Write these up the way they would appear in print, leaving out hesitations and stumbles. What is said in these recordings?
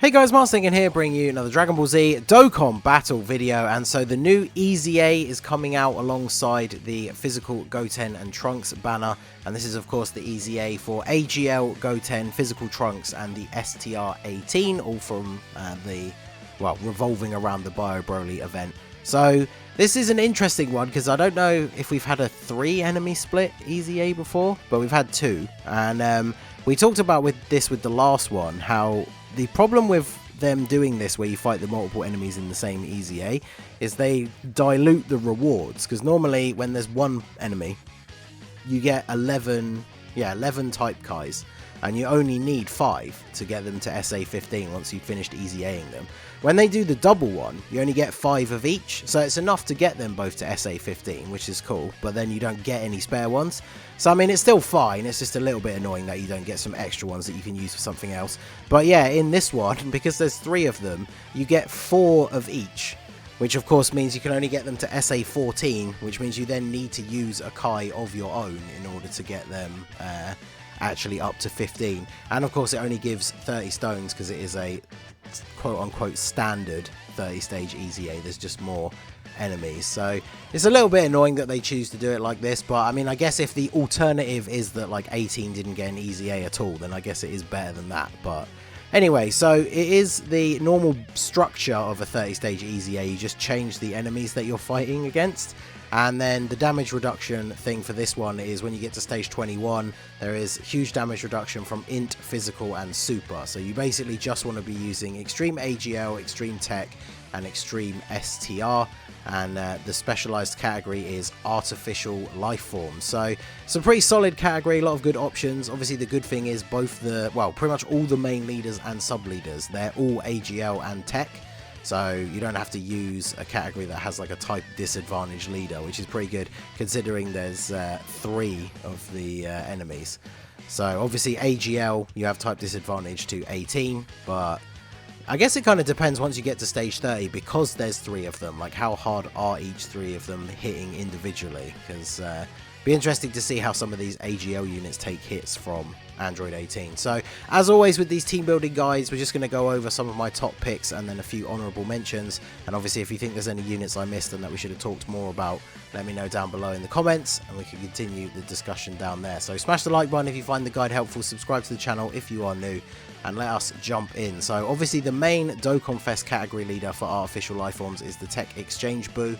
Hey guys, Marsing here, bringing you another Dragon Ball Z Dokkan battle video. And so the new EZA is coming out alongside the physical Goten and Trunks banner, and this is of course the EZA for AGL, Goten, physical Trunks and the STR18, all from revolving around the Bio Broly event. So this is an interesting one because I don't know if we've had a 3 enemy split EZA before, but we've had 2, and we talked about with the last one how the problem with them doing this where you fight the multiple enemies in the same EZA is they dilute the rewards, because normally when there's one enemy you get 11 type Kais, and you only need 5 to get them to SA15 once you've finished EZAing them. When they do the double one, you only get 5 of each, so it's enough to get them both to SA15, which is cool, but then you don't get any spare ones. So I mean, it's still fine, it's just a little bit annoying that you don't get some extra ones that you can use for something else. But yeah, in this one, because there's 3 of them, you get 4 of each, which of course means you can only get them to SA14, which means you then need to use a Kai of your own in order to get them actually up to 15. And of course it only gives 30 stones because it is a quote-unquote standard 30-stage EZA. There's just more enemies, so it's a little bit annoying that they choose to do it like this. But I mean, I guess if the alternative is that like 18 didn't get an EZA at all, then I guess it is better than that. But anyway, so it is the normal structure of a 30-stage EZA. You just change the enemies that you're fighting against. And then the damage reduction thing for this one is when you get to stage 21, there is huge damage reduction from Int, Physical and Super. So you basically just want to be using Extreme AGL, Extreme Tech and Extreme STR. And the specialized category is Artificial Life Form. So it's a pretty solid category, a lot of good options. Obviously the good thing is both pretty much all the main leaders and sub-leaders, they're all AGL and Tech. So you don't have to use a category that has like a type disadvantage leader, which is pretty good considering there's 3 of the enemies. So obviously AGL, you have type disadvantage to 18, but I guess it kind of depends once you get to stage 30, because there's 3 of them, like how hard are each 3 of them hitting individually, because be interesting to see how some of these AGL units take hits from Android 18. So as always with these team building guides, we're just going to go over some of my top picks and then a few honourable mentions. And obviously if you think there's any units I missed and that we should have talked more about, let me know down below in the comments and we can continue the discussion down there. So smash the like button if you find the guide helpful, subscribe to the channel if you are new, and let us jump in. So obviously the main Dokkan Fest category leader for Artificial Life Forms is the Tech Exchange Boo.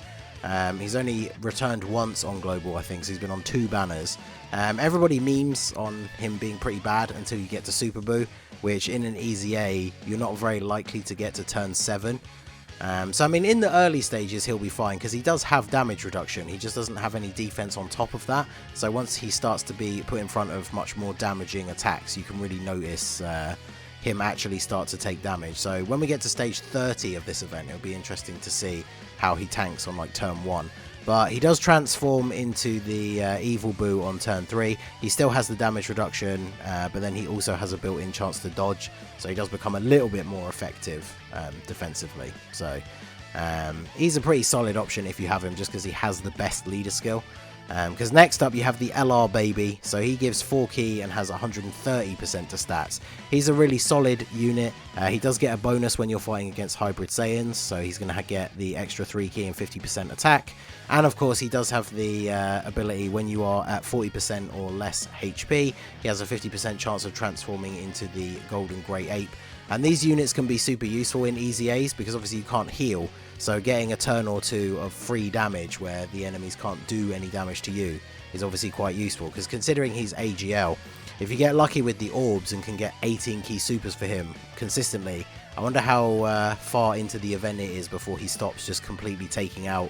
He's only returned once on Global, I think, so he's been on 2 banners. Everybody memes on him being pretty bad until you get to Super Boo, which in an EZA, you're not very likely to get to turn 7. So I mean, in the early stages he'll be fine because he does have damage reduction, he just doesn't have any defense on top of that. So once he starts to be put in front of much more damaging attacks, you can really notice him actually start to take damage. So when we get to stage 30 of this event, it'll be interesting to see how he tanks on like turn 1. But he does transform into the Evil Boo on turn 3. He still has the damage reduction, but then he also has a built-in chance to dodge, so he does become a little bit more effective defensively. So he's a pretty solid option if you have him, just because he has the best leader skill. Because next up you have the LR Baby, so he gives 4 ki and has 130% to stats. He's a really solid unit. He does get a bonus when you're fighting against Hybrid Saiyans, so he's going to get the extra 3 ki and 50% attack. And of course he does have the ability when you are at 40% or less HP, he has a 50% chance of transforming into the Golden Grey Ape. And these units can be super useful in EZAs because obviously you can't heal, so getting a turn or 2 of free damage where the enemies can't do any damage to you is obviously quite useful, because considering he's AGL, if you get lucky with the orbs and can get 18 key supers for him consistently, I wonder how far into the event it is before he stops just completely taking out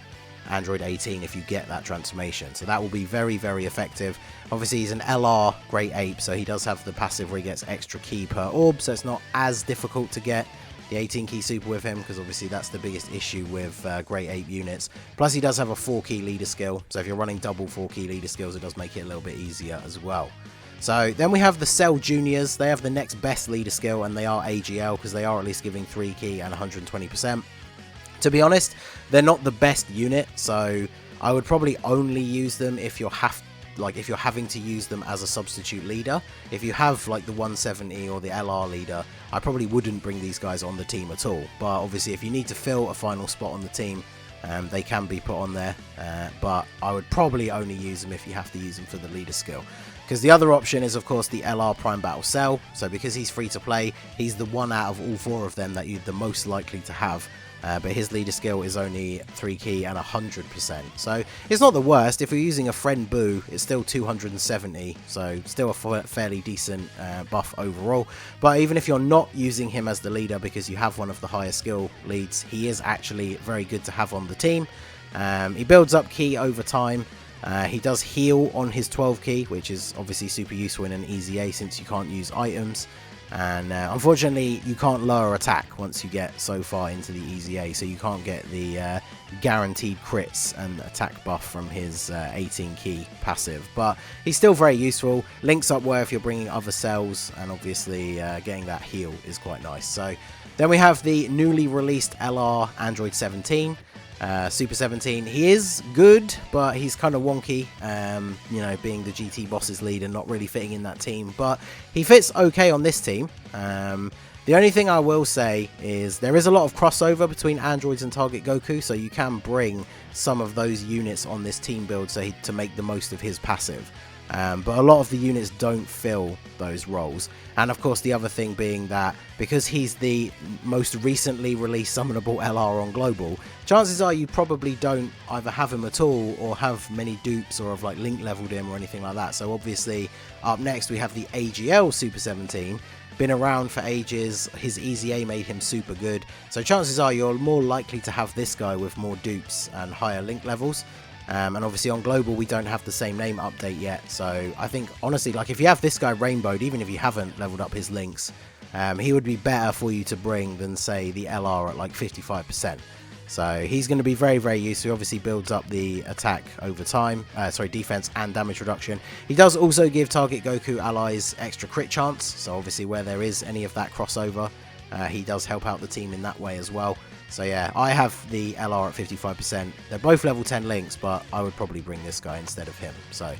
Android 18 if you get that transformation. So that will be very, very effective. Obviously he's an LR Great Ape, so he does have the passive where he gets extra key per orb, so it's not as difficult to get the 18 key super with him, because obviously that's the biggest issue with Great Ape units. Plus he does have a 4 key leader skill, so if you're running double 4 key leader skills, it does make it a little bit easier as well. So then we have the Cell Juniors. They have the next best leader skill, and they are AGL because they are at least giving 3 key and 120%. To be honest, they're not the best unit, so I would probably only use them if you have like if you're having to use them as a substitute leader. If you have like the 170 or the LR leader, I probably wouldn't bring these guys on the team at all. But obviously if you need to fill a final spot on the team, they can be put on there, but I would probably only use them if you have to use them for the leader skill. Because the other option is, of course, the LR Prime Battle Cell. So because he's free to play, he's the one out of all 4 of them that you're the most likely to have. But his leader skill is only 3 key and 100%. So it's not the worst. If you're using a friend Boo, it's still 270. So still a fairly decent buff overall. But even if you're not using him as the leader because you have one of the higher skill leads, he is actually very good to have on the team. He builds up key over time. He does heal on his 12 key, which is obviously super useful in an EZA since you can't use items. And unfortunately, you can't lower attack once you get so far into the EZA, so you can't get the guaranteed crits and attack buff from his 18 key passive. But he's still very useful. Links up well if you're bringing other cells, and obviously getting that heal is quite nice. So then we have the newly released LR Android 17. Super 17, he is good, but he's kind of wonky, you know, being the GT bosses lead and not really fitting in that team, but he fits okay on this team. The only thing I will say is there is a lot of crossover between androids and Target Goku, so you can bring some of those units on this team build to make the most of his passive. But a lot of the units don't fill those roles. And of course the other thing being that because he's the most recently released summonable LR on global, chances are you probably don't either have him at all or have many dupes or have like link leveled him or anything like that. So obviously up next we have the AGL Super 17. Been around for ages, his EZA made him super good, so chances are you're more likely to have this guy with more dupes and higher link levels. And obviously on global we don't have the same name update yet, so I think honestly, like if you have this guy rainbowed, even if you haven't leveled up his links, he would be better for you to bring than say the LR at like 55%. So he's going to be very, very useful. He obviously builds up the attack over time, defense and damage reduction. He does also give Target Goku allies extra crit chance, so obviously where there is any of that crossover, he does help out the team in that way as well. So yeah, I have the LR at 55%. They're both level 10 links, but I would probably bring this guy instead of him. So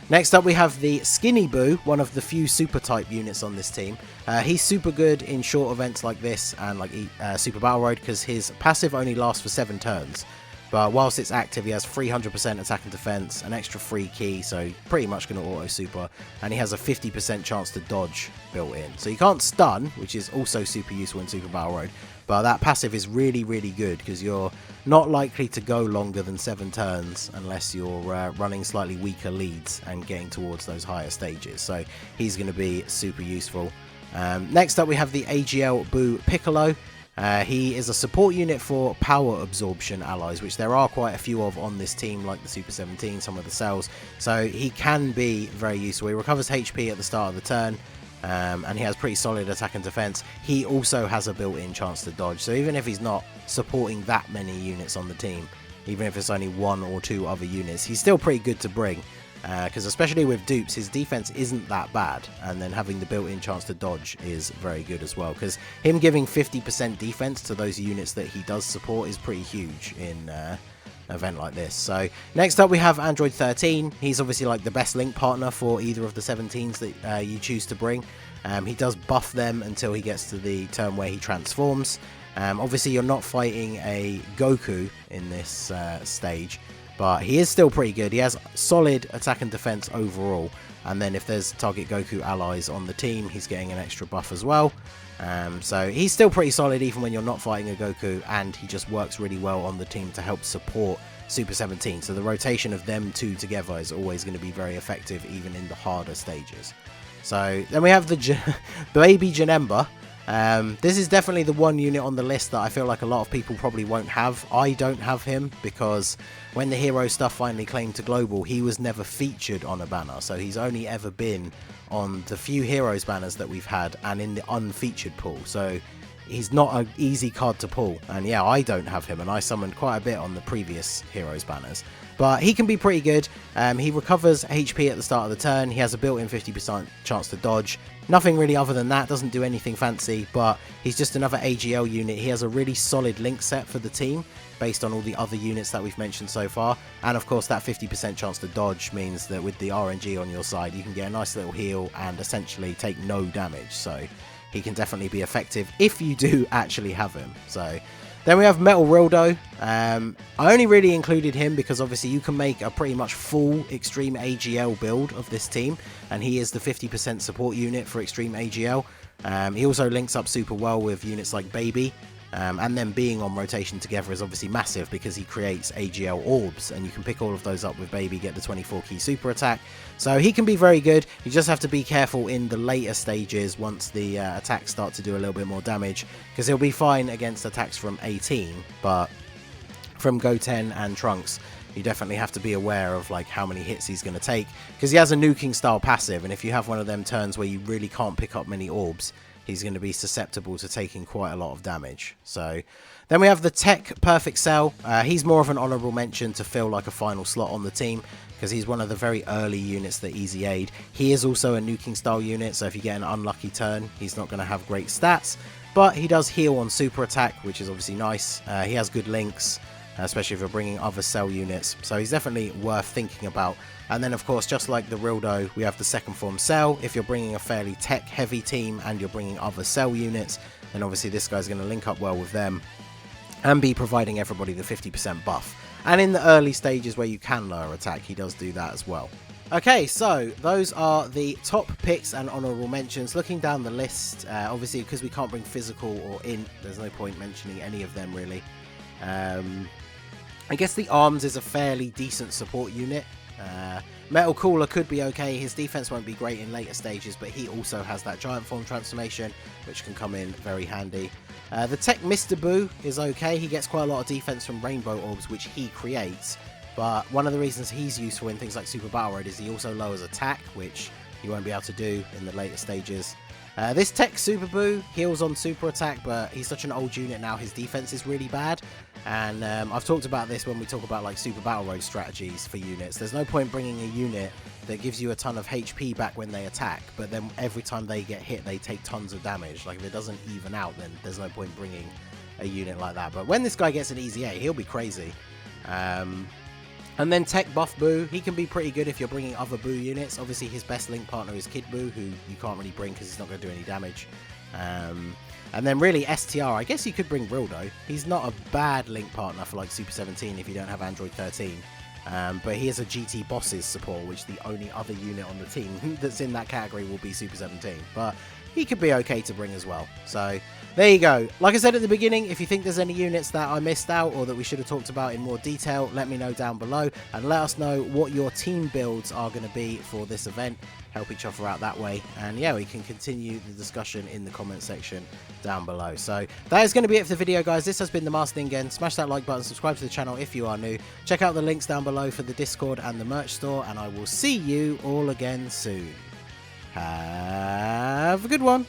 next up we have the Skinny Boo, one of the few super type units on this team. He's super good in short events like this and like Super Battle Road because his passive only lasts for 7 turns. But whilst it's active, he has 300% attack and defense, an extra free key, so pretty much going to auto super, and he has a 50% chance to dodge built in. So you can't stun, which is also super useful in Super Battle Road, but that passive is really, really good because you're not likely to go longer than 7 turns unless you're running slightly weaker leads and getting towards those higher stages. So he's going to be super useful. Next up we have the AGL Boo Piccolo. He is a support unit for power absorption allies, which there are quite a few of on this team, like the Super 17, some of the cells. So he can be very useful. He recovers HP at the start of the turn, and he has pretty solid attack and defense. He also has a built-in chance to dodge. So even if he's not supporting that many units on the team, even if it's only 1 or 2 other units, he's still pretty good to bring. Because especially with dupes, his defense isn't that bad, and then having the built-in chance to dodge is very good as well, because him giving 50% defense to those units that he does support is pretty huge in an event like this. So next up we have Android 13. He's obviously like the best link partner for either of the 17s that you choose to bring. He does buff them until he gets to the turn where he transforms. Obviously you're not fighting a Goku in this stage, but he is still pretty good. He has solid attack and defense overall, and then if there's Target Goku allies on the team, he's getting an extra buff as well. So he's still pretty solid even when you're not fighting a Goku, and he just works really well on the team to help support Super 17. So the rotation of them two together is always going to be very effective even in the harder stages. So then we have the Baby Janemba. This is definitely the one unit on the list that I feel like a lot of people probably won't have. I don't have him because when the hero stuff finally claimed to global, he was never featured on a banner. So he's only ever been on the few heroes banners that we've had and in the unfeatured pool. So he's not an easy card to pull. And yeah, I don't have him, and I summoned quite a bit on the previous heroes banners. But he can be pretty good. He recovers HP at the start of the turn. He has a built-in 50% chance to dodge. Nothing really other than that, doesn't do anything fancy, but he's just another AGL unit. He has a really solid link set for the team based on all the other units that we've mentioned so far. And of course that 50% chance to dodge means that with the RNG on your side, you can get a nice little heal and essentially take no damage. So he can definitely be effective if you do actually have him. So then we have Metal Rildo. I only really included him because obviously you can make a pretty much full Extreme AGL build of this team, and he is the 50% support unit for Extreme AGL. He also links up super well with units like Baby, and then being on rotation together is obviously massive because he creates AGL orbs, and you can pick all of those up with Baby, get the 24 key super attack. So he can be very good. You just have to be careful in the later stages once the attacks start to do a little bit more damage, because he'll be fine against attacks from 18, but from GOTEN and Trunks, you definitely have to be aware of like how many hits he's going to take, because he has a nuking style passive, and if you have one of them turns where you really can't pick up many orbs, he's going to be susceptible to taking quite a lot of damage. So then we have the Tech Perfect Cell. He's more of an honourable mention to fill like a final slot on the team, because he's one of the very early units that EZA'd. He is also a nuking style unit, so if you get an unlucky turn, he's not going to have great stats, but he does heal on super attack, which is obviously nice. He has good links, especially if you're bringing other cell units, so he's definitely worth thinking about. And then of course, just like the Rildo, we have the second form cell. If you're bringing a fairly tech heavy team and you're bringing other cell units, then obviously this guy's going to link up well with them and be providing everybody the 50% buff. And in the early stages where you can lower attack, he does do that as well. Okay, so those are the top picks and honourable mentions. Looking down the list, obviously because we can't bring physical or int, there's no point mentioning any of them really. I guess the Arms is a fairly decent support unit. Metal Cooler could be okay. His defense won't be great in later stages, but he also has that giant form transformation, which can come in very handy. The Tech Mr. Boo is okay. He gets quite a lot of defense from Rainbow Orbs, which he creates. But one of the reasons he's useful in things like Super Battle Road is he also lowers attack, which you won't be able to do in the later stages. This Tech Super Boo heals on super attack, but he's such an old unit now, his defense is really bad. And I've talked about this when we talk about like Super Battle Road strategies for units. There's no point bringing a unit that gives you a ton of HP back when they attack, but then every time they get hit, they take tons of damage. Like if it doesn't even out, then there's no point bringing a unit like that. But when this guy gets an EZA, he'll be crazy. And then Tech Buff Boo, he can be pretty good if you're bringing other Boo units. Obviously his best link partner is Kid Boo, who you can't really bring because he's not going to do any damage. And then really STR, I guess you could bring Rildo. He's not a bad link partner for like Super 17 if you don't have Android 13. But he is a GT Bosses support, which the only other unit on the team that's in that category will be Super 17. But he could be okay to bring as well. So there you go. Like I said at the beginning, if you think there's any units that I missed out or that we should have talked about in more detail, let me know down below and let us know what your team builds are going to be for this event. Help each other out that way, and yeah, we can continue the discussion in the comment section down below. So that is going to be it for the video, guys. This has been the Master Ningen. Smash that like button, subscribe to the channel if you are new, check out the links down below for the Discord and the merch store, and I will see you all again soon. Have a good one.